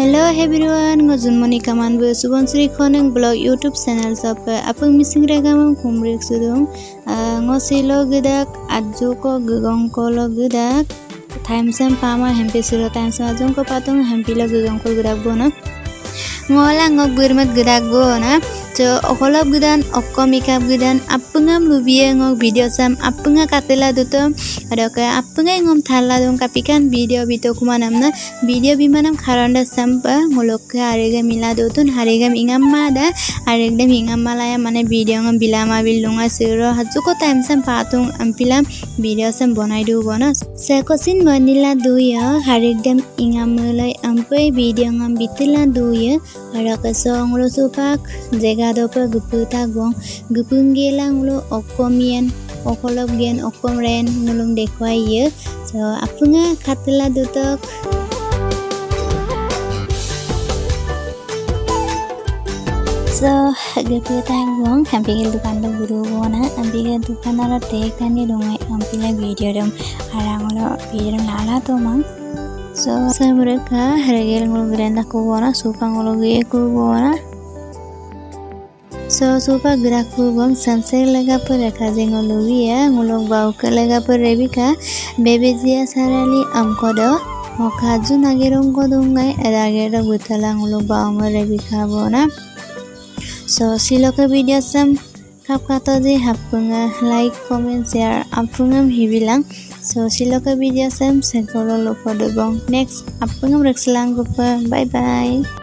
Hello everyone, ngojun moni kaman bu Subhansri khoneng blog YouTube channel sap apung mising regamam khumrik sudung ngosilo gidak adjuko gugong kolo gidak time sam pama hempe suro time sam ajong ko patung hempilo gugong kol gidak bona ngola ngok burmat gidak bona so okolop gidan okkomikap gidan apungam lubiye ngok video sam apunga katela duto adoka apunga ngom thala dong kapikan video bito kumanamna video bimanam kharonda sampa ngolokka arega mila dotun harega mingamma da aregda mingamma laya mane video ngam bilama bilunga siro hajuko time sam patung ampilam video sam bonai du bona sekosin manila duya haregdam ingamulai ampai video ngam bitila duya adoka songlo supak jega dopa guputa gong gupunggelang lo okkomian okolop gen okkom ren nulung dekwai ye so apunga katela dutok so guputa gong hampir dukan lo guru bona hampir dukan ala tek tani dongai hampir video dom harangolo video lala to mang so mereka haragel ngolo grenda ko bona supang ngolo ge ko bona so supa geraku bang samsek lega per rekajeng oluwi ya ngulok bau ke lega per rebika bebezia sarali amkodo mokaju nagerong kodungai eragera gutala ngulok bau mer rebika bona so siloka video sam kap kato je hapunga like comment share apungam hibilang so siloka video sam sekolo lopodo bang next apungam rekselang gupa bye bye